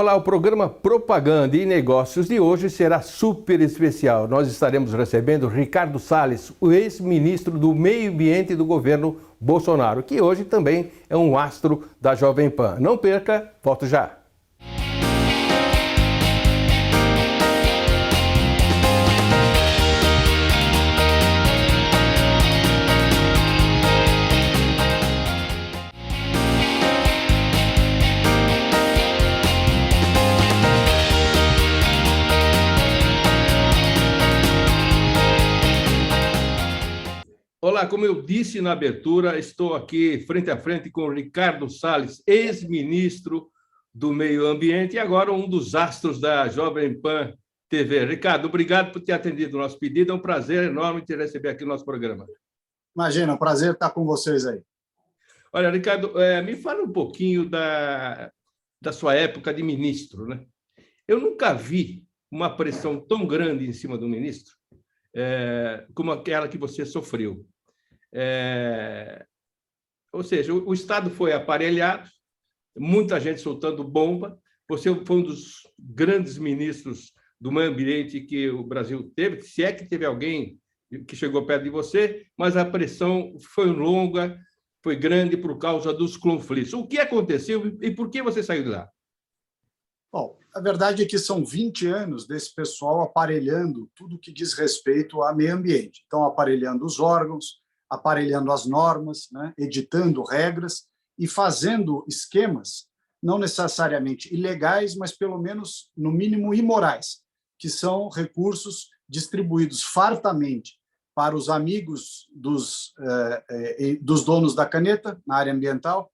Olá, o programa Propaganda e Negócios de hoje será super especial. Nós estaremos recebendo Ricardo Salles, o ex-ministro do Meio Ambiente do governo Bolsonaro, que hoje também é um astro da Jovem Pan. Não perca, volto já. Olá, como eu disse na abertura, estou aqui frente a frente com o Ricardo Salles, ex-ministro do Meio Ambiente e agora um dos astros da Jovem Pan TV. Ricardo, obrigado por ter atendido o nosso pedido. É um prazer enorme te receber aqui no nosso programa. Imagina, é um prazer estar com vocês aí. Olha, Ricardo, me fala um pouquinho da sua época de ministro, né? Eu nunca vi uma pressão tão grande em cima do ministro como aquela que você sofreu. Ou seja, o Estado foi aparelhado, muita gente soltando bomba, você foi um dos grandes ministros do meio ambiente que o Brasil teve, se é que teve alguém que chegou perto de você, mas a pressão foi longa, foi grande por causa dos conflitos. O que aconteceu e por que você saiu de lá? Bom, a verdade é que são 20 anos desse pessoal aparelhando tudo que diz respeito ao meio ambiente. Então, aparelhando os órgãos, aparelhando as normas, né, editando regras e fazendo esquemas, não necessariamente ilegais, mas pelo menos, no mínimo, imorais, que são recursos distribuídos fartamente para os amigos dos donos da caneta na área ambiental,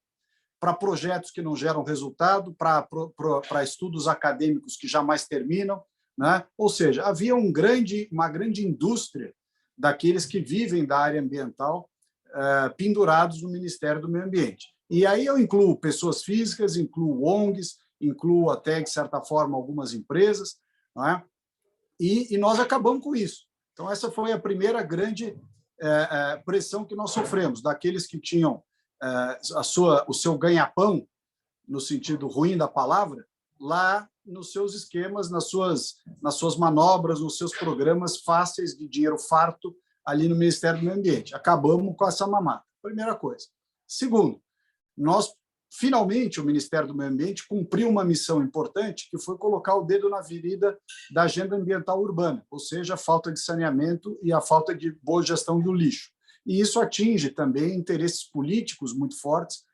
para projetos que não geram resultado, para estudos acadêmicos que jamais terminam, né? Ou seja, havia uma grande indústria daqueles que vivem da área ambiental pendurados no Ministério do Meio Ambiente. E aí eu incluo pessoas físicas, incluo ONGs, incluo até, de certa forma, algumas empresas, não é? E nós acabamos com isso. Então, essa foi a primeira grande pressão que nós sofremos, daqueles que tinham o seu ganha-pão, no sentido ruim da palavra, lá nos seus esquemas, nas suas manobras, nos seus programas fáceis de dinheiro farto ali no Ministério do Meio Ambiente. Acabamos com essa mamata, primeira coisa. Segundo, finalmente, o Ministério do Meio Ambiente cumpriu uma missão importante, que foi colocar o dedo na ferida da agenda ambiental urbana, ou seja, a falta de saneamento e a falta de boa gestão do lixo. E isso atinge também interesses políticos muito fortes,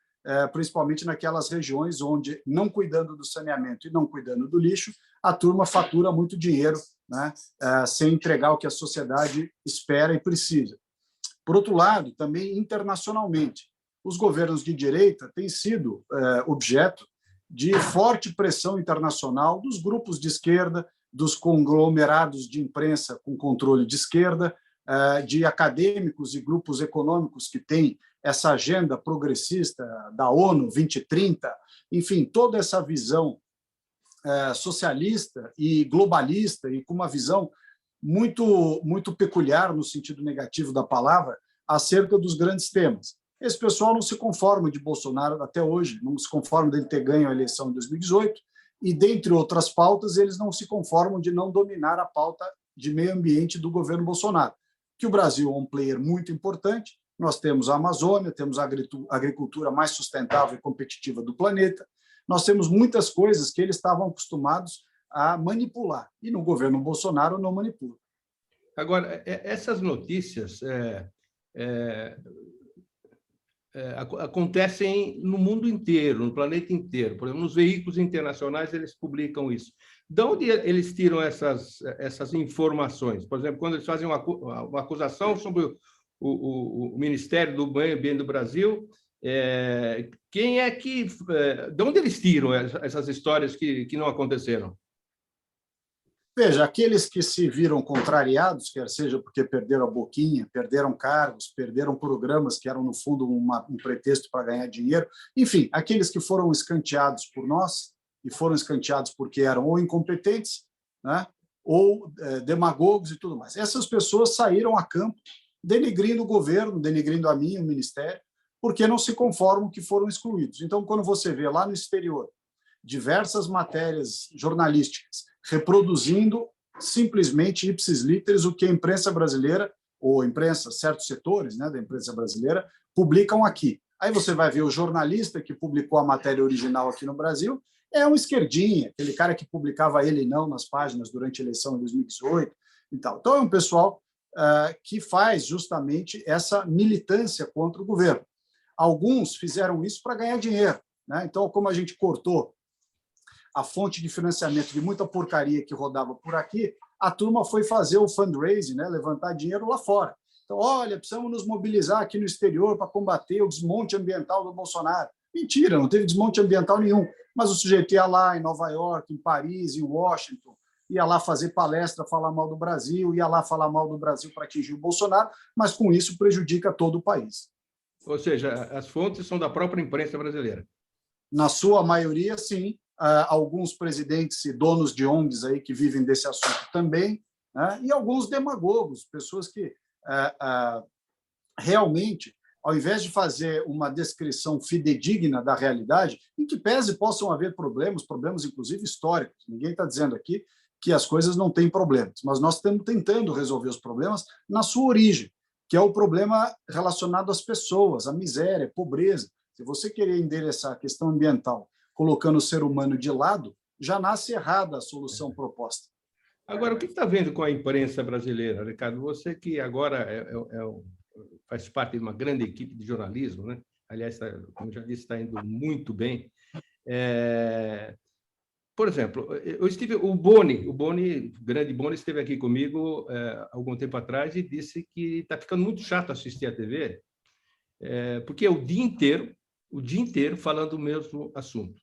principalmente naquelas regiões onde, não cuidando do saneamento e não cuidando do lixo, a turma fatura muito dinheiro, né, sem entregar o que a sociedade espera e precisa. Por outro lado, também internacionalmente, os governos de direita têm sido objeto de forte pressão internacional dos grupos de esquerda, dos conglomerados de imprensa com controle de esquerda, de acadêmicos e grupos econômicos que têm essa agenda progressista da ONU 2030, enfim, toda essa visão socialista e globalista e com uma visão muito peculiar, no sentido negativo da palavra, acerca dos grandes temas. Esse pessoal não se conforma de Bolsonaro até hoje, não se conforma dele ter ganho a eleição em 2018 e, dentre outras pautas, eles não se conformam de não dominar a pauta de meio ambiente do governo Bolsonaro, que o Brasil é um player muito importante, nós temos a Amazônia, temos a agricultura mais sustentável e competitiva do planeta, nós temos muitas coisas que eles estavam acostumados a manipular, e no governo Bolsonaro não manipula. Agora, essas notícias acontecem no mundo inteiro, no planeta inteiro. Por exemplo, nos veículos internacionais, eles publicam isso. De onde eles tiram essas informações? Por exemplo, quando eles fazem uma acusação sobre o Ministério do Meio Ambiente do Brasil, de onde eles tiram essas histórias que não aconteceram? Veja, aqueles que se viram contrariados, quer seja porque perderam a boquinha, perderam cargos, perderam programas que eram, no fundo, um pretexto para ganhar dinheiro, enfim, aqueles que foram escanteados por nós e foram escanteados porque eram ou incompetentes, né, ou demagogos e tudo mais. Essas pessoas saíram a campo denigrindo o governo, denigrindo a mim, o Ministério, porque não se conformam que foram excluídos. Então, quando você vê lá no exterior diversas matérias jornalísticas, reproduzindo simplesmente ipsis literis o que a imprensa brasileira, ou a imprensa, certos setores, né, da imprensa brasileira, publicam aqui. Aí você vai ver o jornalista que publicou a matéria original aqui no Brasil, é um esquerdinha, aquele cara que publicava ele não nas páginas durante a eleição de 2018 e tal. Então, é um pessoal que faz justamente essa militância contra o governo. Alguns fizeram isso para ganhar dinheiro, né? Então, como a gente cortou a fonte de financiamento de muita porcaria que rodava por aqui, a turma foi fazer o fundraising, né? Levantar dinheiro lá fora. Então, olha, precisamos nos mobilizar aqui no exterior para combater o desmonte ambiental do Bolsonaro. Mentira, não teve desmonte ambiental nenhum. Mas o sujeito ia lá em Nova York, em Paris, em Washington, ia lá fazer palestra, falar mal do Brasil, ia lá falar mal do Brasil para atingir o Bolsonaro, mas com isso prejudica todo o país. Ou seja, as fontes são da própria imprensa brasileira. Na sua maioria, sim. Alguns presidentes e donos de ONGs aí que vivem desse assunto também, né? E alguns demagogos, pessoas que realmente, ao invés de fazer uma descrição fidedigna da realidade, em que pese possam haver problemas inclusive históricos, ninguém está dizendo aqui que as coisas não têm problemas, mas nós estamos tentando resolver os problemas na sua origem, que é o problema relacionado às pessoas, à miséria, à pobreza. Se você querer endereçar a questão ambiental colocando o ser humano de lado, já nasce errada a solução proposta. Agora, o que está vendo com a imprensa brasileira, Ricardo? Você que agora faz parte de uma grande equipe de jornalismo, né? Aliás, como já disse, está indo muito bem. Por exemplo, o grande Boni, esteve aqui comigo algum tempo atrás e disse que está ficando muito chato assistir a TV, porque é o dia inteiro falando o mesmo assunto.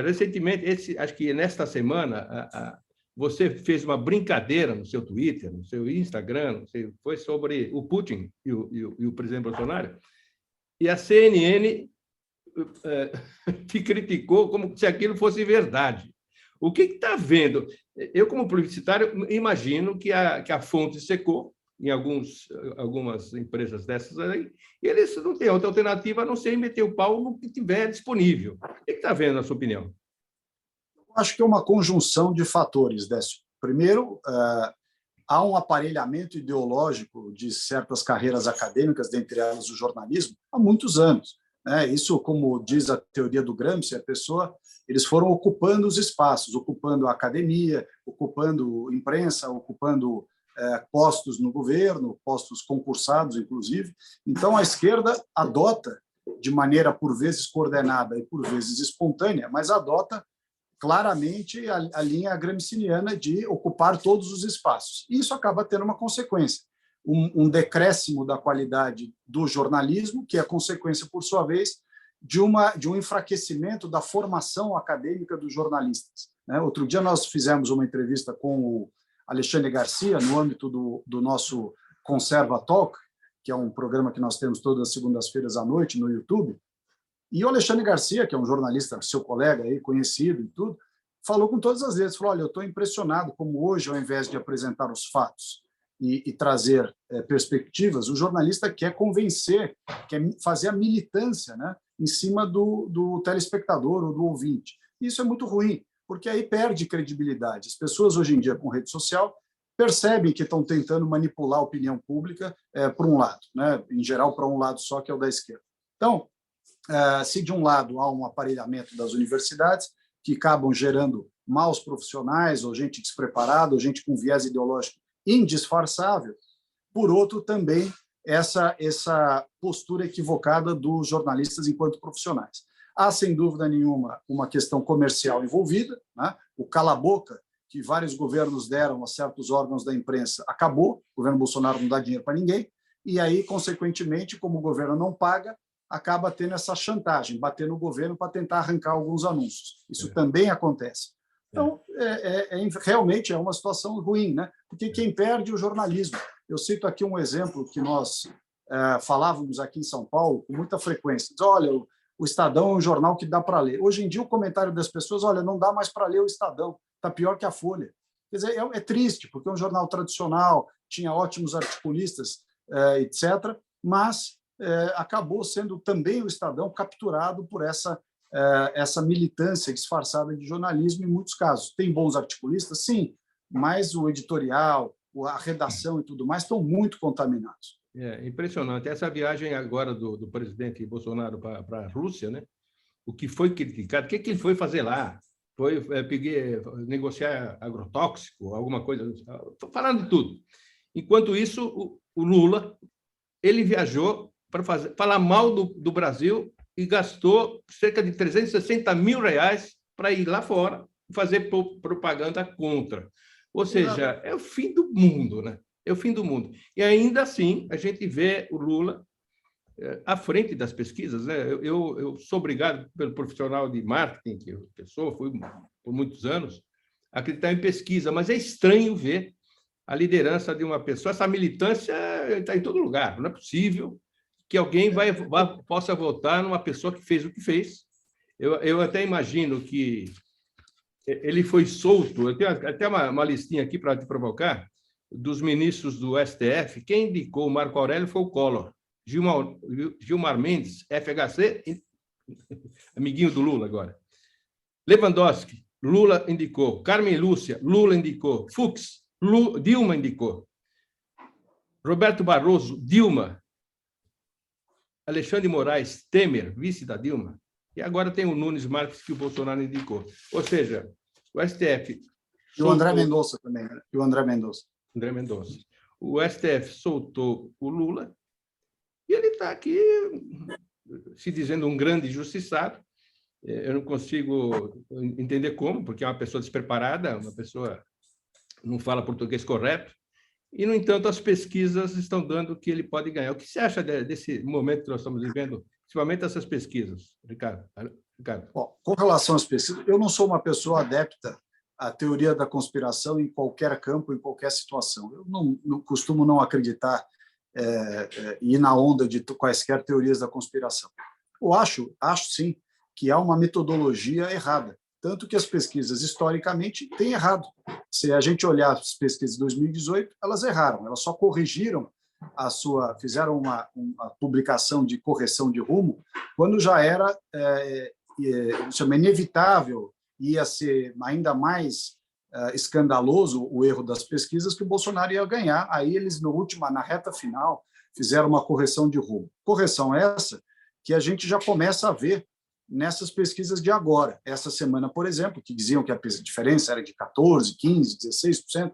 Recentemente, acho que nesta semana, você fez uma brincadeira no seu Twitter, no seu Instagram, não sei, foi sobre o Putin e o presidente Bolsonaro, e a CNN te criticou como se aquilo fosse verdade. O que está vendo? Eu, como publicitário, imagino que a fonte secou em algumas empresas dessas aí, e eles não têm outra alternativa a não ser meter o pau no que tiver disponível. O que está vendo, na sua opinião? Acho que é uma conjunção de fatores, Décio. Primeiro, há um aparelhamento ideológico de certas carreiras acadêmicas, dentre elas o jornalismo, há muitos anos. Isso, como diz a teoria do Gramsci, eles foram ocupando os espaços, ocupando a academia, ocupando imprensa, ocupando postos no governo, postos concursados, inclusive. Então, a esquerda adota, de maneira por vezes coordenada e por vezes espontânea, mas adota claramente a linha gramsciana de ocupar todos os espaços. E isso acaba tendo uma consequência, um decréscimo da qualidade do jornalismo, que é consequência, por sua vez, de um enfraquecimento da formação acadêmica dos jornalistas. Outro dia nós fizemos uma entrevista com o Alexandre Garcia, no âmbito do nosso Conserva Talk, que é um programa que nós temos todas as segundas-feiras à noite no YouTube, e o Alexandre Garcia, que é um jornalista, seu colega aí, conhecido e tudo, falou com todas as letras, falou, olha, eu estou impressionado como hoje, ao invés de apresentar os fatos e trazer perspectivas, o jornalista quer convencer, quer fazer a militância, né, em cima do telespectador ou do ouvinte. Isso é muito ruim, porque aí perde credibilidade. As pessoas, hoje em dia, com rede social, percebem que estão tentando manipular a opinião pública por um lado, né, em geral, para um lado só, que é o da esquerda. Então, se de um lado há um aparelhamento das universidades, que acabam gerando maus profissionais, ou gente despreparada, ou gente com viés ideológico indisfarçável, por outro, também essa postura equivocada dos jornalistas enquanto profissionais. Há, sem dúvida nenhuma, uma questão comercial envolvida, né? O cala-boca que vários governos deram a certos órgãos da imprensa acabou, o governo Bolsonaro não dá dinheiro para ninguém, e aí, consequentemente, como o governo não paga, acaba tendo essa chantagem, bater no governo para tentar arrancar alguns anúncios. Isso também acontece. Então, realmente é uma situação ruim, né? Porque quem perde é o jornalismo. Eu cito aqui um exemplo que nós falávamos aqui em São Paulo com muita frequência. Diz, olha, o Estadão é um jornal que dá para ler. Hoje em dia, o comentário das pessoas, olha, não dá mais para ler o Estadão, está pior que a Folha. Quer dizer, é triste, porque é um jornal tradicional, tinha ótimos articulistas, etc., mas acabou sendo também o Estadão capturado por essa essa militância disfarçada de jornalismo em muitos casos. Tem bons articulistas, sim, mas o editorial, a redação e tudo mais estão muito contaminados. É impressionante. Essa viagem agora do presidente Bolsonaro para a Rússia, né? O que foi criticado, o que ele foi fazer lá? Foi negociar agrotóxico, alguma coisa? Estou falando de tudo. Enquanto isso, o Lula ele viajou para falar mal do Brasil e gastou cerca de R$360 mil para ir lá fora e fazer propaganda contra. Ou seja, é o fim do mundo, né? É o fim do mundo. E ainda assim, a gente vê o Lula à frente das pesquisas, né? Eu sou obrigado, pelo profissional de marketing que eu sou, fui por muitos anos, a acreditar em pesquisa, mas é estranho ver a liderança de uma pessoa. Essa militância está em todo lugar. Não é possível que alguém possa votar numa pessoa que fez o que fez. Eu até imagino que ele foi solto. Eu tenho até uma listinha aqui para te provocar, dos ministros do STF. Quem indicou o Marco Aurélio foi o Collor. Gilmar Mendes, FHC, amiguinho do Lula agora. Lewandowski, Lula indicou. Carmen Lúcia, Lula indicou. Fux, Dilma indicou. Roberto Barroso, Dilma. Alexandre de Moraes, Temer, vice da Dilma. E agora tem o Nunes Marques, que o Bolsonaro indicou. Ou seja, o STF... E o André Mendonça também. Né? E o André Mendonça. André Mendonça. O STF soltou o Lula e ele está aqui se dizendo um grande injustiçado. Eu não consigo entender como, porque é uma pessoa despreparada, uma pessoa que não fala português correto. E, no entanto, as pesquisas estão dando que ele pode ganhar. O que você acha desse momento que nós estamos vivendo, principalmente essas pesquisas, Ricardo? Bom, com relação às pesquisas, eu não sou uma pessoa adepta à teoria da conspiração em qualquer campo, em qualquer situação. Eu não costumo não acreditar e ir na onda de quaisquer teorias da conspiração. Eu acho sim, que há uma metodologia errada, tanto que as pesquisas, historicamente, têm errado. Se a gente olhar as pesquisas de 2018, elas erraram, elas só corrigiram fizeram uma publicação de correção de rumo, quando já era inevitável, ia ser ainda mais escandaloso o erro das pesquisas, que o Bolsonaro ia ganhar. Aí eles, na reta final, fizeram uma correção de rumo. Correção essa que a gente já começa a ver nessas pesquisas de agora. Essa semana, por exemplo, que diziam que a diferença era de 14%, 15%, 16%,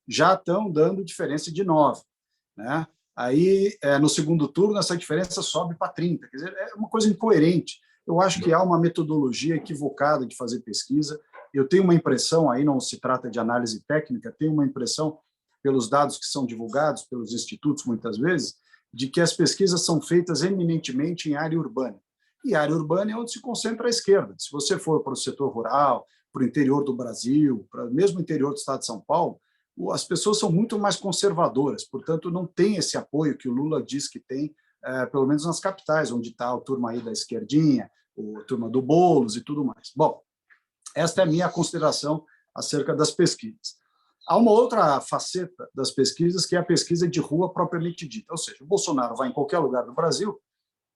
já estão dando diferença de 9%. Né? Aí, no segundo turno, essa diferença sobe para 30%. Quer dizer, é uma coisa incoerente. Eu acho que há uma metodologia equivocada de fazer pesquisa. Eu tenho uma impressão, aí não se trata de análise técnica, tenho uma impressão, pelos dados que são divulgados pelos institutos, muitas vezes, de que as pesquisas são feitas eminentemente em área urbana. E área urbana é onde se concentra a esquerda. Se você for para o setor rural, para o interior do Brasil, para mesmo o interior do estado de São Paulo, as pessoas são muito mais conservadoras, portanto, não tem esse apoio que o Lula diz que tem, pelo menos nas capitais, onde está a turma aí da esquerdinha, a turma do Boulos e tudo mais. Bom, esta é a minha consideração acerca das pesquisas. Há uma outra faceta das pesquisas, que é a pesquisa de rua propriamente dita, ou seja, o Bolsonaro vai em qualquer lugar do Brasil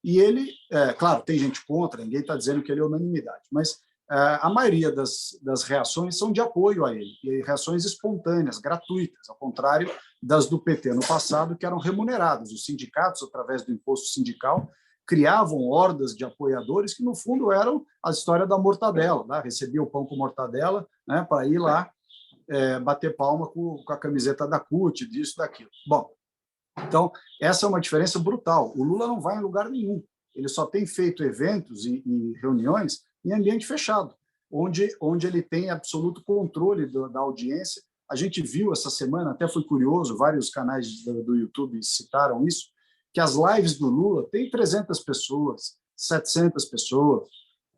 e ele, claro, tem gente contra, ninguém está dizendo que ele é unanimidade, mas a maioria das reações são de apoio a ele, e reações espontâneas, gratuitas, ao contrário das do PT no passado, que eram remuneradas. Os sindicatos, através do imposto sindical, criavam hordas de apoiadores que, no fundo, eram a história da mortadela. Né? Recebia o pão com mortadela, né, para ir lá bater palma com a camiseta da CUT, disso, daquilo. Bom, então, essa é uma diferença brutal. O Lula não vai em lugar nenhum. Ele só tem feito eventos e reuniões em ambiente fechado, onde ele tem absoluto controle da audiência. A gente viu essa semana, até foi curioso, vários canais do YouTube citaram isso, que as lives do Lula têm 300 pessoas, 700 pessoas.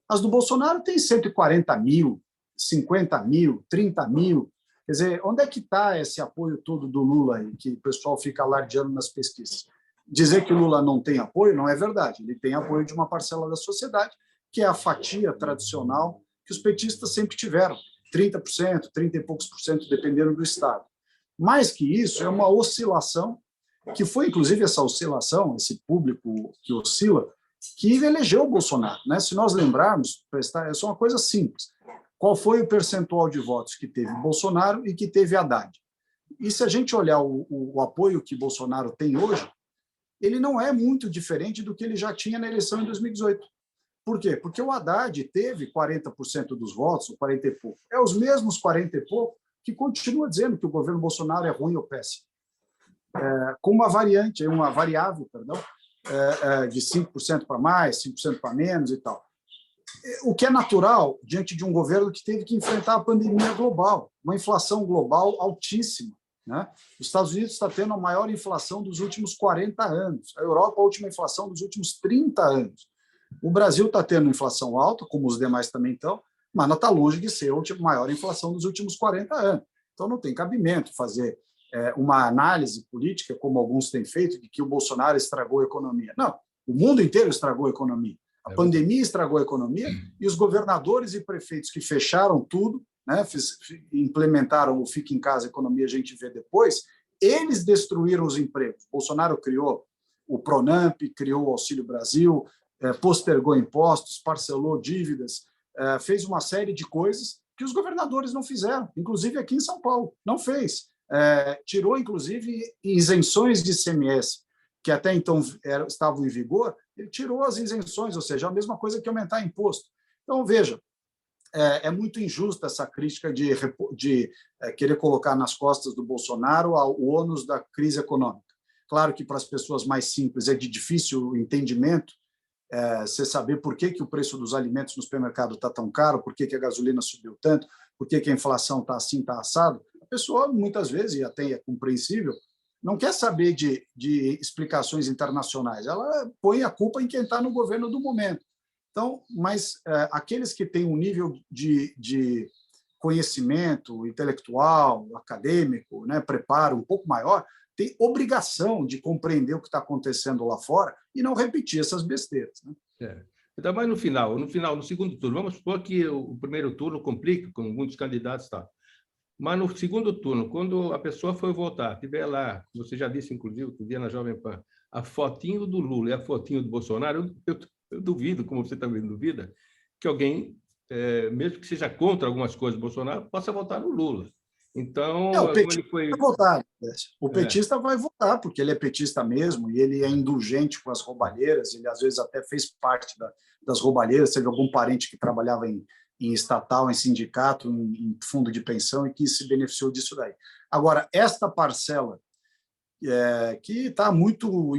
As do Bolsonaro têm 140 mil, 50 mil, 30 mil. Quer dizer, onde é que está esse apoio todo do Lula aí, que o pessoal fica alardeando nas pesquisas? Dizer que o Lula não tem apoio não é verdade. Ele tem apoio de uma parcela da sociedade, que é a fatia tradicional que os petistas sempre tiveram, 30%, 30 e poucos por cento, dependendo do estado. Mais que isso, é uma oscilação, que foi, inclusive, essa oscilação, esse público que oscila, que elegeu o Bolsonaro, né? Se nós lembrarmos, é só uma coisa simples. Qual foi o percentual de votos que teve Bolsonaro e que teve Haddad? E se a gente olhar o apoio que Bolsonaro tem hoje, ele não é muito diferente do que ele já tinha na eleição em 2018. Por quê? Porque o Haddad teve 40% dos votos, ou 40 e pouco. É os mesmos 40 e pouco que continua dizendo que o governo Bolsonaro é ruim ou péssimo. Com uma variante, uma variável, perdão, de 5% para mais, 5% para menos e tal. O que é natural diante de um governo que teve que enfrentar a pandemia global, uma inflação global altíssima, né? Os Estados Unidos está tendo a maior inflação dos últimos 40 anos, a Europa a última inflação dos últimos 30 anos. O Brasil está tendo inflação alta, como os demais também estão, mas não está longe de ser a maior inflação dos últimos 40 anos. Então não tem cabimento fazer uma análise política, como alguns têm feito, de que o Bolsonaro estragou a economia. Não, o mundo inteiro estragou a economia. A pandemia estragou a economia e os governadores e prefeitos que fecharam tudo, né, implementaram o Fica em Casa, Economia a gente vê depois, eles destruíram os empregos. Bolsonaro criou o Pronamp, criou o Auxílio Brasil, postergou impostos, parcelou dívidas, fez uma série de coisas que os governadores não fizeram, inclusive aqui em São Paulo, não fez. Tirou, inclusive, isenções de ICMS, que até então estavam em vigor, ele tirou as isenções, ou seja, a mesma coisa que aumentar imposto. Então, veja, é muito injusta essa crítica de querer colocar nas costas do Bolsonaro o ônus da crise econômica. Claro que para as pessoas mais simples é de difícil entendimento, você saber por que o preço dos alimentos no supermercado está tão caro, por que a gasolina subiu tanto, por que a inflação está assim, está assado. A pessoa, muitas vezes, e até é compreensível, não quer saber de explicações internacionais, ela põe a culpa em quem está no governo do momento. Então, mas aqueles que têm um nível de conhecimento intelectual, acadêmico, né, preparo um pouco maior, tem obrigação de compreender o que está acontecendo lá fora e não repetir essas besteiras. Né? Então, mas no segundo turno, vamos supor que o primeiro turno complica, com muitos candidatos, tá? Mas no segundo turno, quando a pessoa for votar, tiver lá, você já disse, inclusive, outro dia na Jovem Pan, a fotinho do Lula e a fotinho do Bolsonaro, eu duvido, como você também duvida, que alguém, mesmo que seja contra algumas coisas do Bolsonaro, possa votar no Lula. Então, o petista vai votar. O petista vai votar, porque ele é petista mesmo e ele é indulgente com as roubalheiras, ele às vezes até fez parte das roubalheiras, teve algum parente que trabalhava em estatal, em sindicato, em fundo de pensão e que se beneficiou disso daí. Agora, esta parcela que está muito,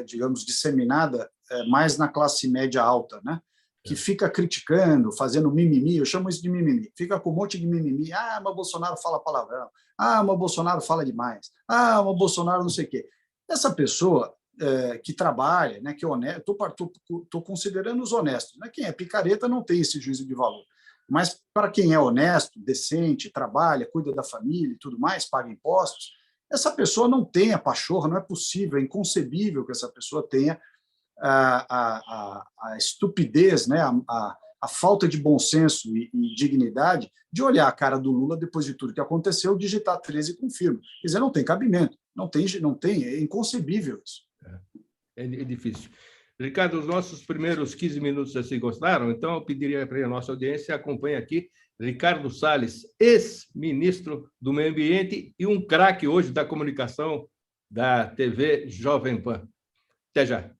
digamos, disseminada mais na classe média alta, né? Que fica criticando, fazendo mimimi, eu chamo isso de mimimi, fica com um monte de mimimi, mas o Bolsonaro fala palavrão, mas o Bolsonaro fala demais, mas o Bolsonaro não sei o quê. Essa pessoa que trabalha, né, que é honesto, estou considerando os honestos, né? Quem é picareta não tem esse juízo de valor, mas para quem é honesto, decente, trabalha, cuida da família e tudo mais, paga impostos, essa pessoa não tem a pachorra, não é possível, é inconcebível que essa pessoa tenha a estupidez, né, a falta de bom senso e dignidade de olhar a cara do Lula depois de tudo que aconteceu, digitar 13 e confirma. Quer dizer, não tem cabimento, não tem, é inconcebível isso. É difícil. Ricardo, os nossos primeiros 15 minutos assim gostaram, então eu pediria para a nossa audiência acompanhe aqui Ricardo Salles, ex-ministro do Meio Ambiente e um craque hoje da comunicação da TV Jovem Pan. Até já.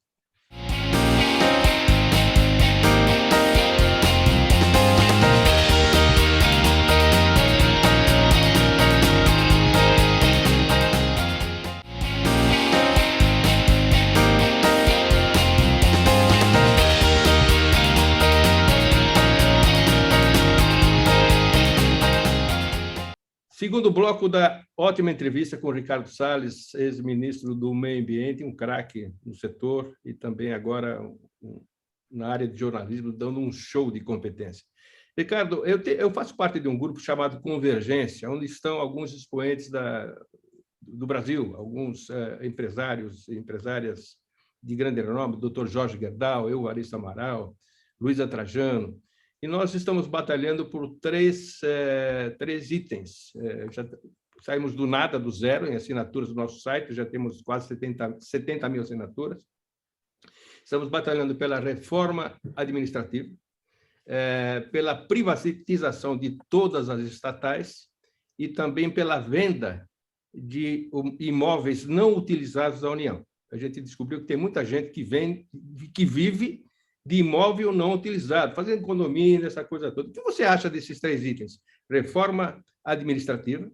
Segundo bloco da ótima entrevista com o Ricardo Salles, ex-ministro do Meio Ambiente, um craque no setor e também agora na área de jornalismo, dando um show de competência. Ricardo, eu faço parte de um grupo chamado Convergência, onde estão alguns expoentes do Brasil, alguns empresários e empresárias de grande renome, o Dr. Jorge Gerdau, eu, Arista Amaral, Luísa Trajano, e nós estamos batalhando por três itens. Já saímos do nada, do zero, em assinaturas do nosso site, já temos quase 70 mil assinaturas. Estamos batalhando pela reforma administrativa, pela privatização de todas as estatais e também pela venda de imóveis não utilizados da União. A gente descobriu que tem muita gente que vive de imóvel não utilizado, fazendo condomínio, essa coisa toda. O que você acha desses 3 itens? Reforma administrativa,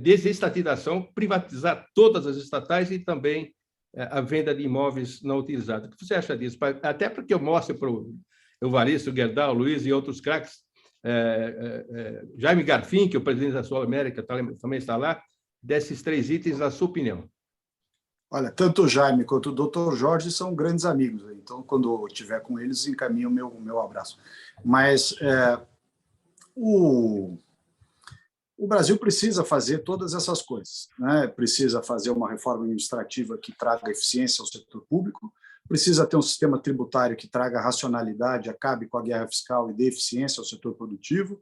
desestatização, privatizar todas as estatais e também a venda de imóveis não utilizados. O que você acha disso? Até porque eu mostro para o Evaristo, Gerdau, Luiz e outros craques, Jaime Garfin, que é o presidente da Sul América, também está lá, desses 3 itens, na sua opinião. Olha, tanto o Jaime quanto o Dr. Jorge são grandes amigos, então, quando eu estiver com eles, encaminho o meu abraço. Mas o Brasil precisa fazer todas essas coisas, né? Precisa fazer uma reforma administrativa que traga eficiência ao setor público, precisa ter um sistema tributário que traga racionalidade, acabe com a guerra fiscal e dê eficiência ao setor produtivo.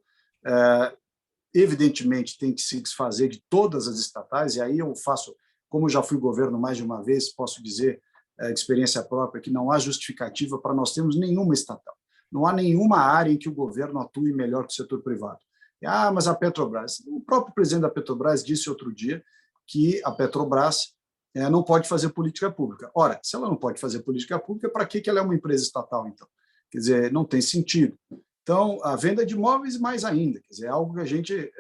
Evidentemente, tem que se desfazer de todas as estatais, e aí eu faço, como eu já fui governo mais de uma vez, posso dizer, de experiência própria, que não há justificativa para nós termos nenhuma estatal. Não há nenhuma área em que o governo atue melhor que o setor privado. Mas a Petrobras... O próprio presidente da Petrobras disse outro dia que a Petrobras não pode fazer política pública. Ora, se ela não pode fazer política pública, para que ela é uma empresa estatal, então? Quer dizer, não tem sentido. Então, a venda de imóveis, mais ainda. Quer dizer, é algo que a gente...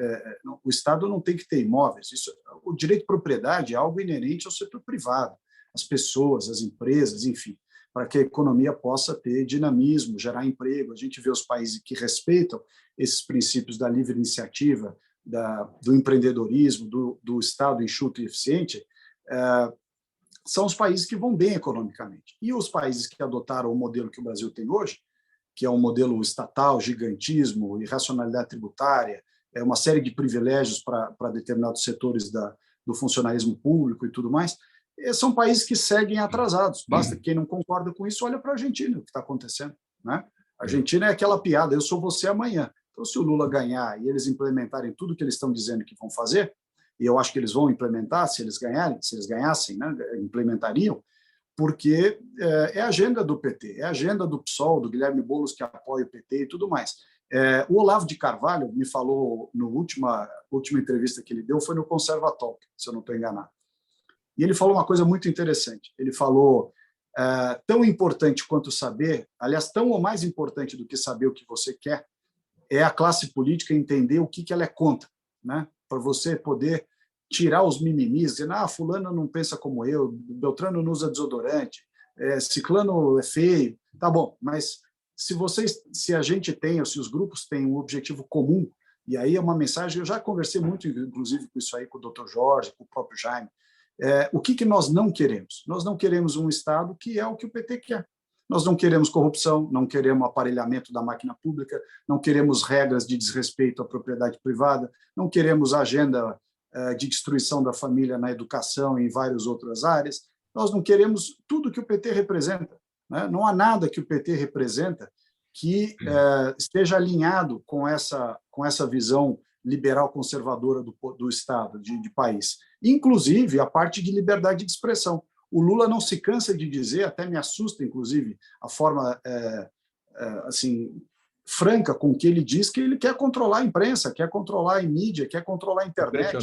o Estado não tem que ter imóveis. O direito de propriedade é algo inerente ao setor privado, as pessoas, as empresas, enfim, para que a economia possa ter dinamismo, gerar emprego. A gente vê os países que respeitam esses princípios da livre iniciativa, do empreendedorismo, do Estado enxuto e eficiente, são os países que vão bem economicamente. E os países que adotaram o modelo que o Brasil tem hoje, que é um modelo estatal, gigantismo, irracionalidade tributária, uma série de privilégios para determinados setores do funcionalismo público e tudo mais, são países que seguem atrasados. Basta que quem não concorda com isso, olha para a Argentina, o que está acontecendo, né? A Argentina é aquela piada, eu sou você amanhã. Então, se o Lula ganhar e eles implementarem tudo que eles estão dizendo que vão fazer, e eu acho que eles vão implementar, se eles ganhassem, né, implementariam, porque é a agenda do PT, é a agenda do PSOL, do Guilherme Boulos, que apoia o PT e tudo mais. O Olavo de Carvalho me falou, na última entrevista que ele deu, foi no Conservatório, se eu não estou enganado. E ele falou uma coisa muito interessante. Ele falou, tão importante quanto saber, aliás, tão ou mais importante do que saber o que você quer, é a classe política entender o que ela é contra, né? Para você poder tirar os mimimis, dizer, fulano não pensa como eu, Beltrano não usa desodorante, ciclano é feio, tá bom, mas se a gente tem, ou se os grupos têm um objetivo comum, e aí é uma mensagem, eu já conversei muito, inclusive, com isso aí, com o Dr. Jorge, com o próprio Jaime, o que nós não queremos? Nós não queremos um Estado que é o que o PT quer. Nós não queremos corrupção, não queremos aparelhamento da máquina pública, não queremos regras de desrespeito à propriedade privada, não queremos agenda de destruição da família na educação e em várias outras áreas. Nós não queremos tudo que o PT representa, né? Não há nada que o PT representa que esteja alinhado com essa visão liberal conservadora do Estado, de país. Inclusive, a parte de liberdade de expressão. O Lula não se cansa de dizer, até me assusta, inclusive, a forma assim, franca com que ele diz que ele quer controlar a imprensa, quer controlar a mídia, quer controlar a internet.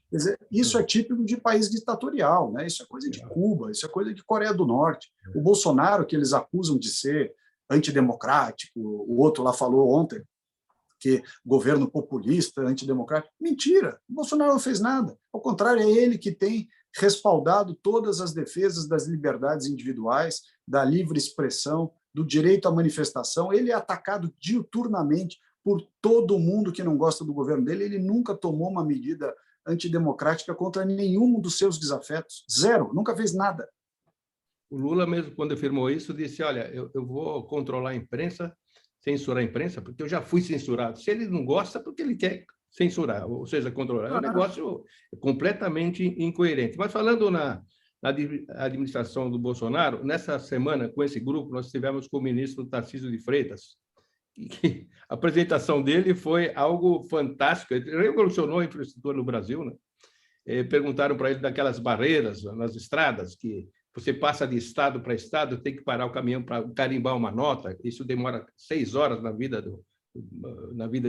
Quer dizer, isso é típico de país ditatorial, né? Isso é coisa de Cuba, isso é coisa de Coreia do Norte. O Bolsonaro, que eles acusam de ser antidemocrático, o outro lá falou ontem que governo populista, antidemocrático. Mentira, o Bolsonaro não fez nada. Ao contrário, é ele que tem respaldado todas as defesas das liberdades individuais, da livre expressão, do direito à manifestação. Ele é atacado diuturnamente por todo mundo que não gosta do governo dele. Ele nunca tomou uma medida antidemocrática contra nenhum dos seus desafetos. Zero, nunca fez nada. O Lula, mesmo quando afirmou isso, disse, olha, eu vou controlar a imprensa, censurar a imprensa, porque eu já fui censurado. Se ele não gosta, porque ele quer censurar, ou seja, controlar. É um negócio completamente incoerente. Mas falando na administração do Bolsonaro, nessa semana, com esse grupo, nós estivemos com o ministro Tarcísio de Freitas, e a apresentação dele foi algo fantástico, ele revolucionou a infraestrutura no Brasil, né? Perguntaram para ele daquelas barreiras nas estradas, que você passa de estado para estado, tem que parar o caminhão para carimbar uma nota, isso demora 6 horas na vida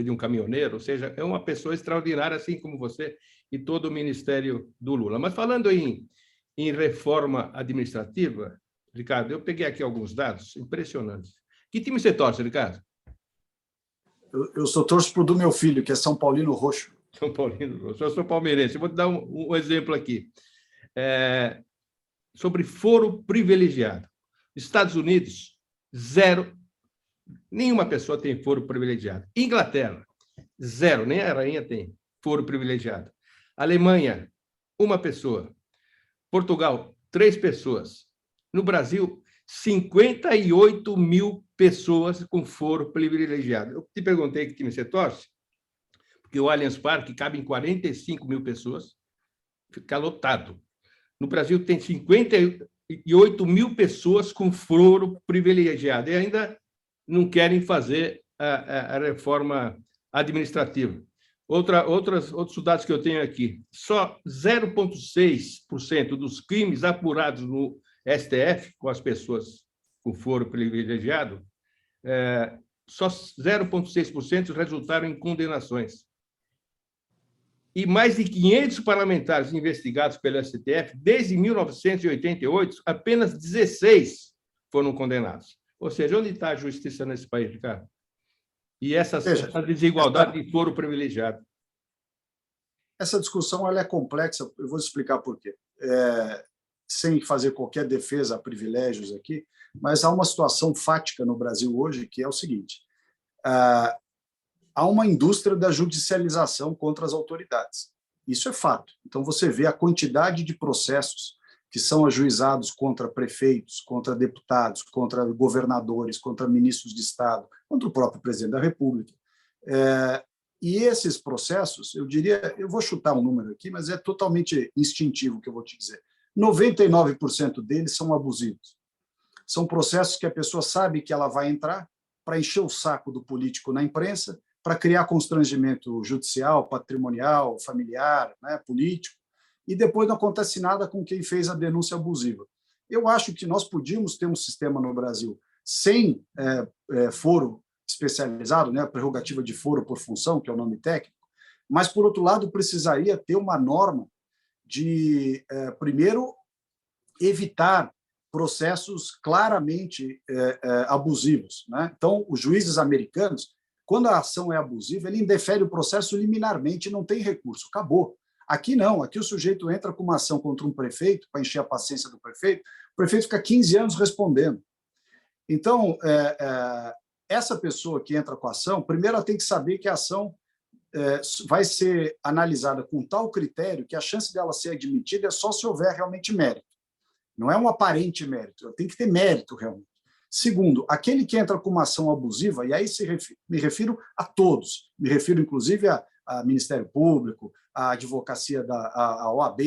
de um caminhoneiro, ou seja, é uma pessoa extraordinária, assim como você e todo o ministério do Lula. Mas falando em reforma administrativa, Ricardo, eu peguei aqui alguns dados impressionantes. Que time você torce, Ricardo? Eu sou torço pro do meu filho, que é São Paulino Roxo. São Paulino Roxo. Eu sou palmeirense. Eu vou te dar um exemplo aqui. Sobre foro privilegiado. Estados Unidos, 0. Nenhuma pessoa tem foro privilegiado. Inglaterra, 0. Nem a rainha tem foro privilegiado. Alemanha, 1 pessoa. Portugal, 3 pessoas. No Brasil, 58 mil pessoas com foro privilegiado. Eu te perguntei que time você torce, porque o Allianz Parque cabe em 45 mil pessoas, fica lotado. No Brasil, tem 58 mil pessoas com foro privilegiado e ainda não querem fazer a reforma administrativa. Outros dados que eu tenho aqui, só 0,6% dos crimes apurados no STF, com as pessoas com foro privilegiado, só 0,6% resultaram em condenações. E mais de 500 parlamentares investigados pelo STF, desde 1988, apenas 16 foram condenados. Ou seja, onde está a justiça nesse país, Ricardo? E essa desigualdade de foro privilegiado. Essa discussão ela é complexa, eu vou explicar por quê. Sem fazer qualquer defesa a privilégios aqui, mas há uma situação fática no Brasil hoje, que é o seguinte: há uma indústria da judicialização contra as autoridades. Isso é fato. Então, você vê a quantidade de processos que são ajuizados contra prefeitos, contra deputados, contra governadores, contra ministros de Estado, contra o próprio presidente da República. E esses processos, eu diria, eu vou chutar um número aqui, mas é totalmente instintivo o que eu vou te dizer. 99% deles são abusivos. São processos que a pessoa sabe que ela vai entrar para encher o saco do político na imprensa, para criar constrangimento judicial, patrimonial, familiar, né, político, e depois não acontece nada com quem fez a denúncia abusiva. Eu acho que nós podíamos ter um sistema no Brasil sem foro especializado, né, a prerrogativa de foro por função, que é o nome técnico, mas, por outro lado, precisaria ter uma norma de, primeiro, evitar processos claramente abusivos, né? Então, os juízes americanos, quando a ação é abusiva, ele indefere o processo liminarmente, não tem recurso, acabou. Aqui não, aqui o sujeito entra com uma ação contra um prefeito, para encher a paciência do prefeito, o prefeito fica 15 anos respondendo. Então, essa pessoa que entra com a ação, primeiro ela tem que saber que a ação vai ser analisada com tal critério que a chance dela ser admitida é só se houver realmente mérito. Não é um aparente mérito, tem que ter mérito realmente. Segundo, aquele que entra com uma ação abusiva, e aí me refiro a todos, me refiro inclusive a Ministério Público, a advocacia a OAB,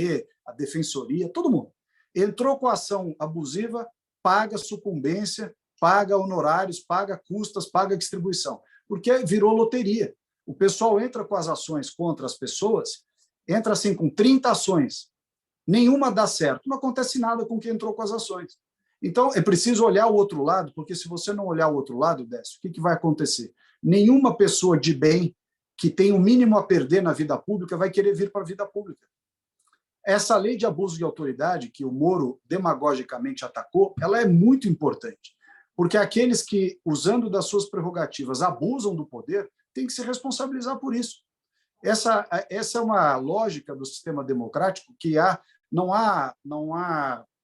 a Defensoria, todo mundo. Entrou com a ação abusiva, paga sucumbência, paga honorários, paga custas, paga distribuição, porque virou loteria. O pessoal entra com as ações contra as pessoas, entra assim com 30 ações, nenhuma dá certo, não acontece nada com quem entrou com as ações. Então, é preciso olhar o outro lado, porque se você não olhar o outro lado, Décio, o que vai acontecer? Nenhuma pessoa de bem que tem o mínimo a perder na vida pública vai querer vir para a vida pública. Essa lei de abuso de autoridade, que o Moro demagogicamente atacou, ela é muito importante, porque aqueles que, usando das suas prerrogativas, abusam do poder, têm que se responsabilizar por isso. Essa é uma lógica do sistema democrático que não há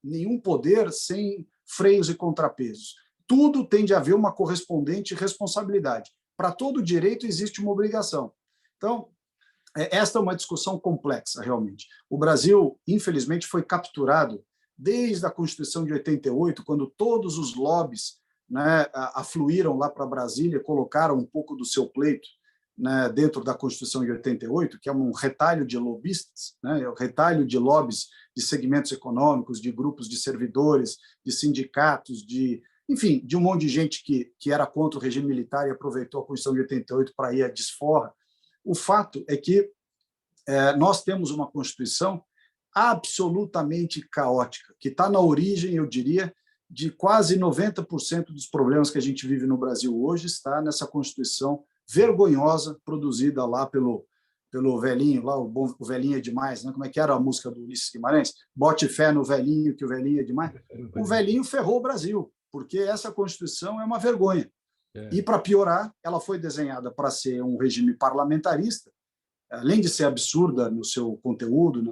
nenhum poder sem freios e contrapesos. Tudo tem de haver uma correspondente responsabilidade. Para todo direito existe uma obrigação. Então, esta é uma discussão complexa, realmente. O Brasil, infelizmente, foi capturado desde a Constituição de 88, quando todos os lobbies, né, afluíram lá para Brasília, colocaram um pouco do seu pleito, né, dentro da Constituição de 88, que é um retalho de lobistas, né, um retalho de lobbies de segmentos econômicos, de grupos de servidores, de sindicatos, enfim, de um monte de gente que era contra o regime militar e aproveitou a Constituição de 88 para ir à desforra. O fato é que nós temos uma Constituição absolutamente caótica, que está na origem, eu diria, de quase 90% dos problemas que a gente vive no Brasil hoje, está nessa Constituição vergonhosa produzida lá pelo velhinho, lá o velhinho é demais, né? Como é que era a música do Ulisses Guimarães? Bote fé no velhinho, que o velhinho é demais. O velhinho ferrou o Brasil, porque essa Constituição é uma vergonha. E, para piorar, ela foi desenhada para ser um regime parlamentarista, além de ser absurda no seu conteúdo,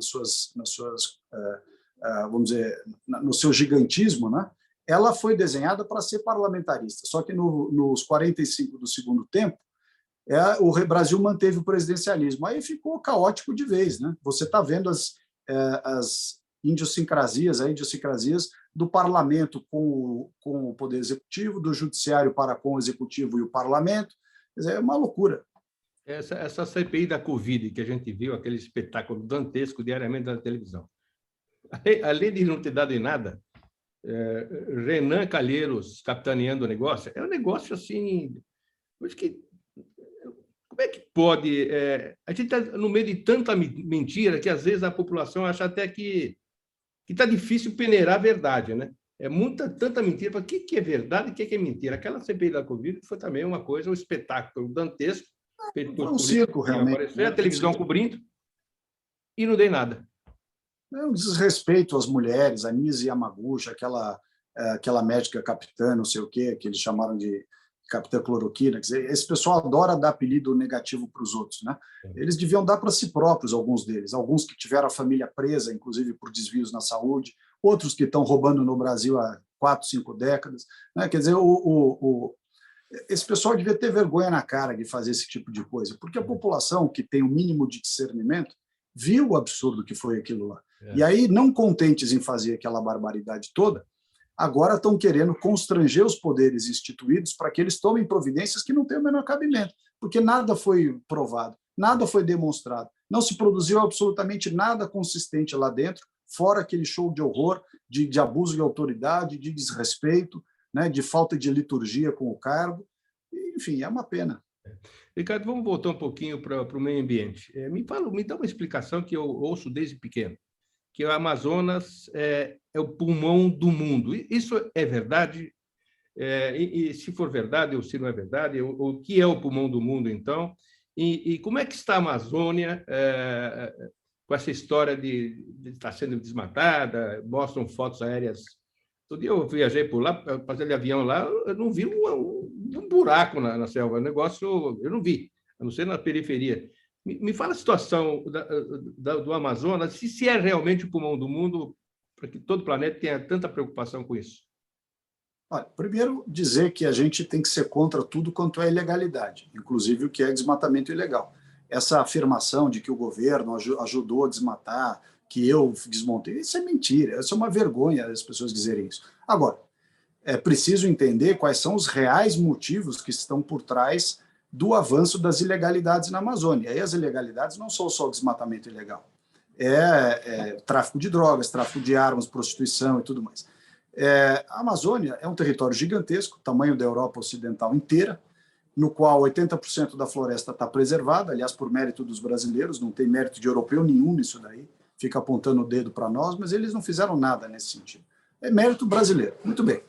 vamos dizer, no seu gigantismo, né? Ela foi desenhada para ser parlamentarista. Só que nos 45 do segundo tempo, o Brasil manteve o presidencialismo. Aí ficou caótico de vez, né? Você está vendo as idiosincrasias do parlamento com o poder executivo, do judiciário para com o executivo e o parlamento. Quer dizer, é uma loucura. Essa CPI da Covid que a gente viu, aquele espetáculo dantesco diariamente na televisão. Além de não ter dado em nada, Renan Calheiros capitaneando o negócio, é um negócio assim... Acho que como é que pode... a gente está no meio de tanta mentira que, às vezes, a população acha até que está difícil peneirar a verdade, né? Tanta mentira. O que é verdade e o que é mentira? Aquela CPI da Covid foi também uma coisa, um espetáculo dantesco, feito por um circo, realmente. A televisão cobrindo, e não dei nada. É um desrespeito às mulheres, a Nise Yamaguchi, aquela médica capitã, não sei o quê, que eles chamaram de capitã cloroquina. Quer dizer, esse pessoal adora dar apelido negativo para os outros, né? Eles deviam dar para si próprios, alguns deles, alguns que tiveram a família presa, inclusive por desvios na saúde, outros que estão roubando no Brasil há 4, 5 décadas, né? Quer dizer, esse pessoal devia ter vergonha na cara de fazer esse tipo de coisa, porque a população que tem o mínimo de discernimento viu o absurdo que foi aquilo lá. E aí, não contentes em fazer aquela barbaridade toda, agora estão querendo constranger os poderes instituídos para que eles tomem providências que não têm o menor cabimento, porque nada foi provado, nada foi demonstrado, não se produziu absolutamente nada consistente lá dentro, fora aquele show de horror, de abuso de autoridade, de desrespeito, né, de falta de liturgia com o cargo. Enfim, é uma pena. Ricardo, vamos voltar um pouquinho para o meio ambiente. Me dá uma explicação que eu ouço desde pequeno, que o Amazonas é o pulmão do mundo. Isso é verdade? E se for verdade ou se não é verdade, o que é o pulmão do mundo, então? E como é que está a Amazônia com essa história de estar sendo desmatada? Mostram fotos aéreas. Todo dia eu viajei por lá, passei de avião lá, eu não vi um buraco na selva. O negócio eu não vi, a não ser na periferia. Me fala a situação do Amazonas, se é realmente o pulmão do mundo, para que todo o planeta tenha tanta preocupação com isso. Olha, primeiro, dizer que a gente tem que ser contra tudo quanto é ilegalidade, inclusive o que é desmatamento ilegal. Essa afirmação de que o governo ajudou a desmatar, que eu desmontei, isso é mentira, isso é uma vergonha as pessoas dizerem isso. Agora, é preciso entender quais são os reais motivos que estão por trás do avanço das ilegalidades na Amazônia. E aí as ilegalidades não são só o desmatamento ilegal, tráfico de drogas, tráfico de armas, prostituição e tudo mais. A Amazônia é um território gigantesco, tamanho da Europa Ocidental inteira, no qual 80% da floresta está preservada, aliás, por mérito dos brasileiros, não tem mérito de europeu nenhum nisso daí, fica apontando o dedo para nós, mas eles não fizeram nada nesse sentido. É mérito brasileiro. Muito bem.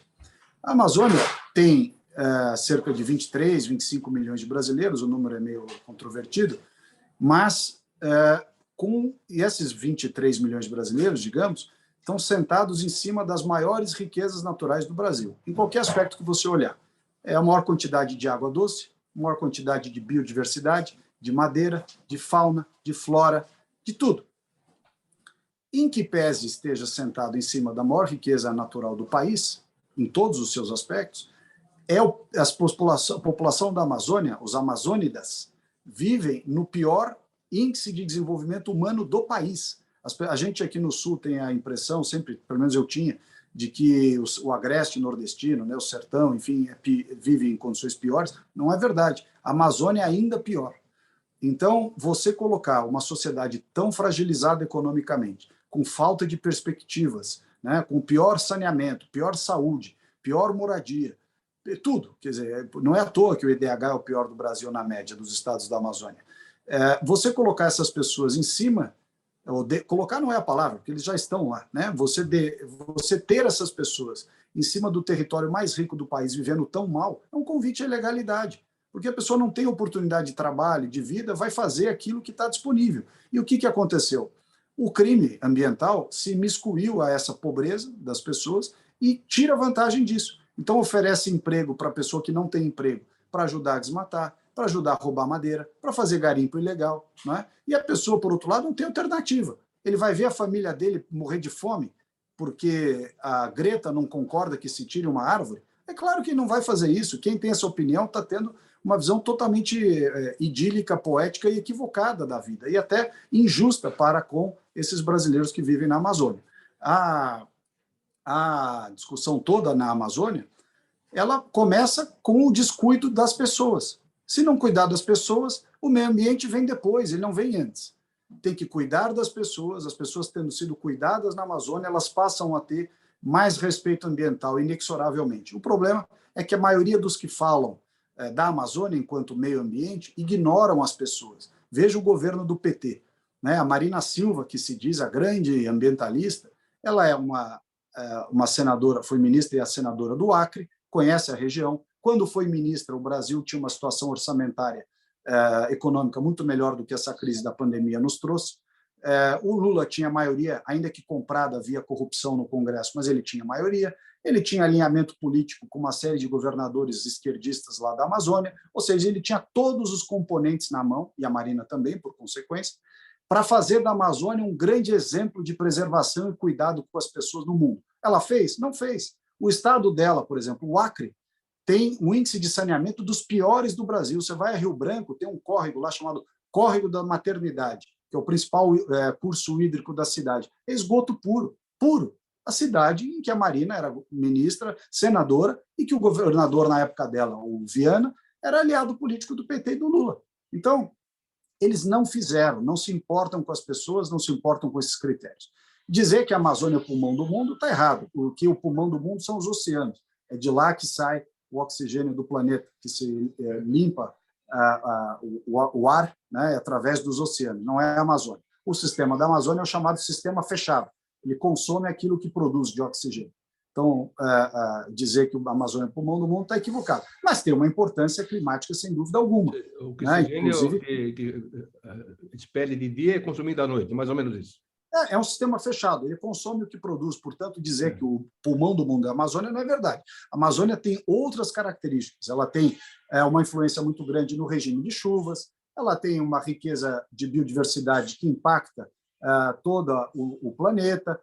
A Amazônia tem cerca de 23, 25 milhões de brasileiros, o número é meio controvertido, mas e esses 23 milhões de brasileiros, digamos, estão sentados em cima das maiores riquezas naturais do Brasil, em qualquer aspecto que você olhar. É a maior quantidade de água doce, a maior quantidade de biodiversidade, de madeira, de fauna, de flora, de tudo. Em que pese esteja sentado em cima da maior riqueza natural do país, em todos os seus aspectos, a população da Amazônia, os amazônidas, vivem no pior índice de desenvolvimento humano do país. A gente aqui no Sul tem a impressão, sempre, pelo menos eu tinha, de que o agreste nordestino, né, o sertão, enfim, vive em condições piores. Não é verdade. A Amazônia é ainda pior. Então, você colocar uma sociedade tão fragilizada economicamente, com falta de perspectivas, né, com pior saneamento, pior saúde, pior moradia, tudo. Quer dizer, não é à toa que o IDH é o pior do Brasil na média dos estados da Amazônia. Você colocar essas pessoas em cima colocar não é a palavra, porque eles já estão lá, né? Você ter essas pessoas em cima do território mais rico do país vivendo tão mal é um convite à ilegalidade, porque a pessoa não tem oportunidade de trabalho, de vida, vai fazer aquilo que está disponível. E o que aconteceu? O crime ambiental se miscuiu a essa pobreza das pessoas e tira vantagem disso. Então oferece emprego para a pessoa que não tem emprego, para ajudar a desmatar, para ajudar a roubar madeira, para fazer garimpo ilegal. Não é? E a pessoa, por outro lado, não tem alternativa. Ele vai ver a família dele morrer de fome porque a Greta não concorda que se tire uma árvore? É claro que não vai fazer isso. Quem tem essa opinião está tendo uma visão totalmente idílica, poética e equivocada da vida, e até injusta para com esses brasileiros que vivem na Amazônia. A discussão toda na Amazônia, ela começa com o descuido das pessoas. Se não cuidar das pessoas, o meio ambiente vem depois, ele não vem antes. Tem que cuidar das pessoas, as pessoas tendo sido cuidadas na Amazônia, elas passam a ter mais respeito ambiental, inexoravelmente. O problema é que a maioria dos que falam da Amazônia enquanto meio ambiente ignoram as pessoas. Veja o governo do PT. Né? A Marina Silva, que se diz a grande ambientalista, ela é uma senadora, foi ministra e é a senadora do Acre, conhece a região. Quando foi ministra, o Brasil tinha uma situação orçamentária econômica muito melhor do que essa crise da pandemia nos trouxe. O Lula tinha maioria, ainda que comprada via corrupção no Congresso, mas ele tinha maioria. Ele tinha alinhamento político com uma série de governadores esquerdistas lá da Amazônia, ou seja, ele tinha todos os componentes na mão, e a Marina também, por consequência, para fazer da Amazônia um grande exemplo de preservação e cuidado com as pessoas no mundo. Ela fez? Não fez. O estado dela, por exemplo, o Acre, tem um índice de saneamento dos piores do Brasil. Você vai a Rio Branco, tem um córrego lá chamado Córrego da Maternidade, que é o principal curso hídrico da cidade. É esgoto puro, puro. A cidade em que a Marina era ministra, senadora, e que o governador, na época dela, o Viana, era aliado político do PT e do Lula. Então, eles não fizeram, não se importam com as pessoas, não se importam com esses critérios. Dizer que a Amazônia é o pulmão do mundo está errado, porque o pulmão do mundo são os oceanos. É de lá que sai o oxigênio do planeta, que se limpa o ar, né, através dos oceanos, não é a Amazônia. O sistema da Amazônia é o chamado sistema fechado. Ele consome aquilo que produz de oxigênio. Então, dizer que a Amazônia é o pulmão do mundo está equivocado. Mas tem uma importância climática, sem dúvida alguma. O oxigênio, inclusive, que expele de dia e consumido à noite, mais ou menos isso. É um sistema fechado, ele consome o que produz, portanto, dizer que o pulmão do mundo é a Amazônia não é verdade. A Amazônia tem outras características, ela tem uma influência muito grande no regime de chuvas, ela tem uma riqueza de biodiversidade que impacta todo o planeta.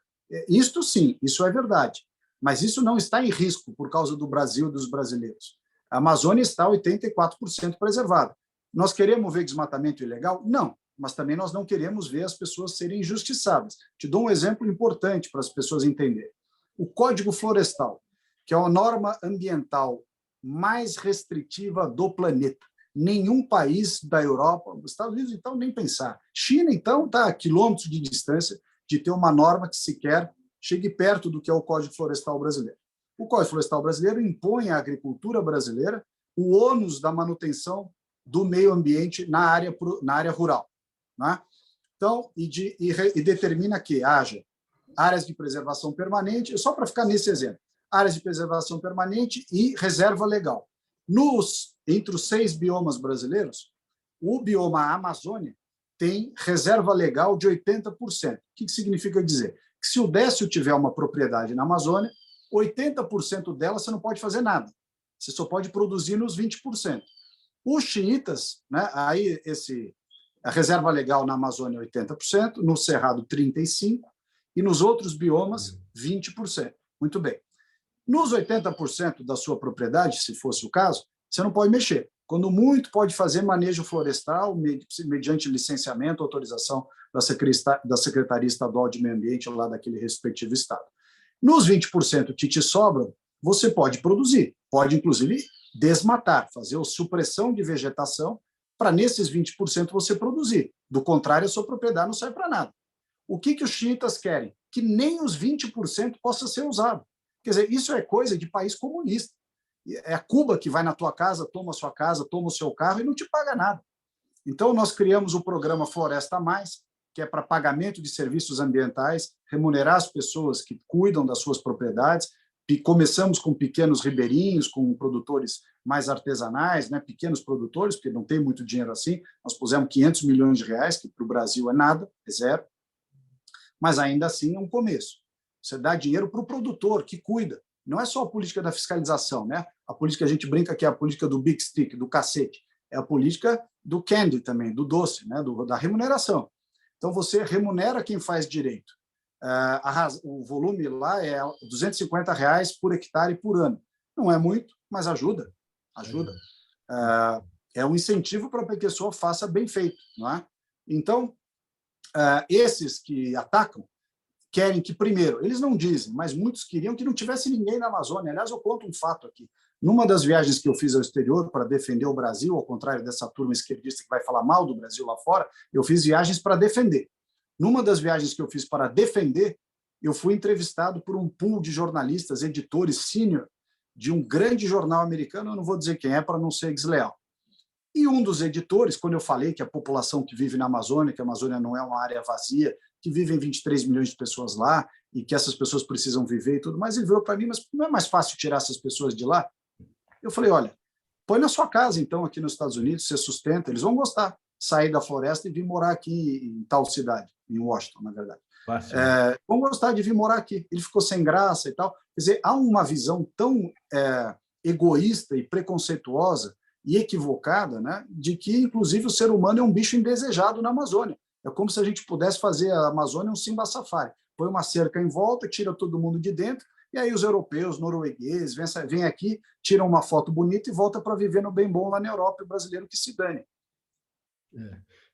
Isto sim, isso é verdade, mas isso não está em risco por causa do Brasil e dos brasileiros. A Amazônia está 84% preservada. Nós queremos ver desmatamento ilegal? Não. Mas também nós não queremos ver as pessoas serem injustiçadas. Te dou um exemplo importante para as pessoas entenderem. O Código Florestal, que é a norma ambiental mais restritiva do planeta. Nenhum país da Europa, os Estados Unidos, então, nem pensar. China, então, está a quilômetros de distância de ter uma norma que sequer chegue perto do que é o Código Florestal brasileiro. O Código Florestal brasileiro impõe à agricultura brasileira o ônus da manutenção do meio ambiente na área rural. Né? Então, e determina que haja áreas de preservação permanente, só para ficar nesse exemplo, áreas de preservação permanente e reserva legal. Entre os 6 biomas brasileiros, o bioma Amazônia tem reserva legal de 80%. O que significa dizer? Que se o Décio tiver uma propriedade na Amazônia, 80% dela você não pode fazer nada. Você só pode produzir nos 20%. Os xiitas, né, aí a reserva legal na Amazônia 80%, no Cerrado 35%, e nos outros biomas 20%. Muito bem. Nos 80% da sua propriedade, se fosse o caso, você não pode mexer. Quando muito, pode fazer manejo florestal, mediante licenciamento, autorização da Secretaria Estadual de Meio Ambiente, lá daquele respectivo estado. Nos 20% que te sobram, você pode produzir, pode, inclusive, desmatar, fazer a supressão de vegetação, para nesses 20% você produzir. Do contrário, a sua propriedade não serve para nada. O que os xiitas querem? Que nem os 20% possa ser usado. Quer dizer, isso é coisa de país comunista. É a Cuba que vai na tua casa, toma a sua casa, toma o seu carro e não te paga nada. Então, nós criamos o programa Floresta Mais, que é para pagamento de serviços ambientais, remunerar as pessoas que cuidam das suas propriedades. Começamos com pequenos ribeirinhos, com produtores mais artesanais, né, pequenos produtores, porque não tem muito dinheiro assim. Nós pusemos 500 milhões de reais, que para o Brasil é nada, é zero, mas ainda assim é um começo. Você dá dinheiro para o produtor, que cuida. Não é só a política da fiscalização, né? A política, a gente brinca que é a política do big stick, do cacete. É a política do candy também, do doce, né? Da remuneração. Então, você remunera quem faz direito. O volume lá é R$250 por hectare por ano. Não é muito, mas ajuda. É um incentivo para que a pessoa faça bem feito, não é? Então, esses que atacam querem que, primeiro, eles não dizem, mas muitos queriam que não tivesse ninguém na Amazônia. Aliás, eu conto um fato aqui. Numa das viagens que eu fiz ao exterior para defender o Brasil, ao contrário dessa turma esquerdista que vai falar mal do Brasil lá fora, eu fiz viagens para defender. Numa das viagens que eu fiz para defender, eu fui entrevistado por um pool de jornalistas, editores sênior de um grande jornal americano, eu não vou dizer quem é para não ser desleal. E um dos editores, quando eu falei que a população que vive na Amazônia, que a Amazônia não é uma área vazia, que vivem 23 milhões de pessoas lá e que essas pessoas precisam viver e tudo mais, ele virou para mim, mas não é mais fácil tirar essas pessoas de lá? Eu falei, olha, põe na sua casa, então, aqui nos Estados Unidos, você sustenta, eles vão gostar, sair da floresta e vir morar aqui em tal cidade, em Washington, na verdade. Vão gostar de vir morar aqui. Ele ficou sem graça e tal. Quer dizer, há uma visão tão egoísta e preconceituosa e equivocada, né, de que, inclusive, o ser humano é um bicho indesejado na Amazônia. É como se a gente pudesse fazer a Amazônia um Simba Safari. Põe uma cerca em volta, tira todo mundo de dentro, e aí os europeus, noruegueses, vêm aqui, tiram uma foto bonita e voltam para viver no bem bom lá na Europa, e o brasileiro que se dane.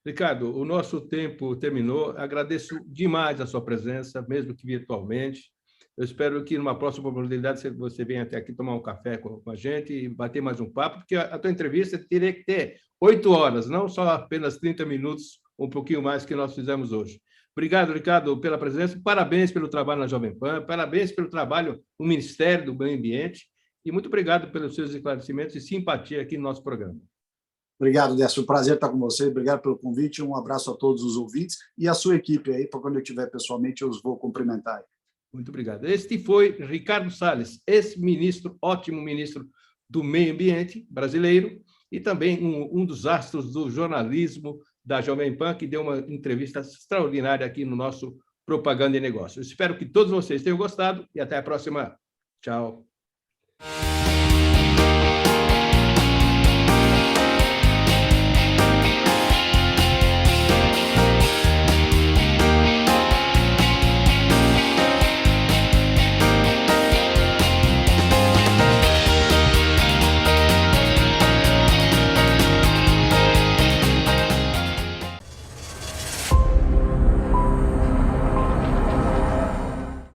Ricardo, o nosso tempo terminou. Agradeço demais a sua presença, mesmo que virtualmente. Eu espero que, numa próxima oportunidade, você venha até aqui tomar um café com a gente e bater mais um papo, porque a tua entrevista teria que ter 8 horas, não só apenas 30 minutos, um pouquinho mais que nós fizemos hoje. Obrigado, Ricardo, pela presença. Parabéns pelo trabalho na Jovem Pan, parabéns pelo trabalho no Ministério do Meio Ambiente e muito obrigado pelos seus esclarecimentos e simpatia aqui no nosso programa. Obrigado, Décio. Um prazer estar com você. Obrigado pelo convite. Um abraço a todos os ouvintes e a sua equipe aí, para quando eu estiver pessoalmente, eu os vou cumprimentar. Muito obrigado. Este foi Ricardo Salles, ex-ministro, ótimo ministro do Meio Ambiente brasileiro e também um dos astros do jornalismo da Jovem Pan, que deu uma entrevista extraordinária aqui no nosso Propaganda e Negócios. Espero que todos vocês tenham gostado e até a próxima. Tchau.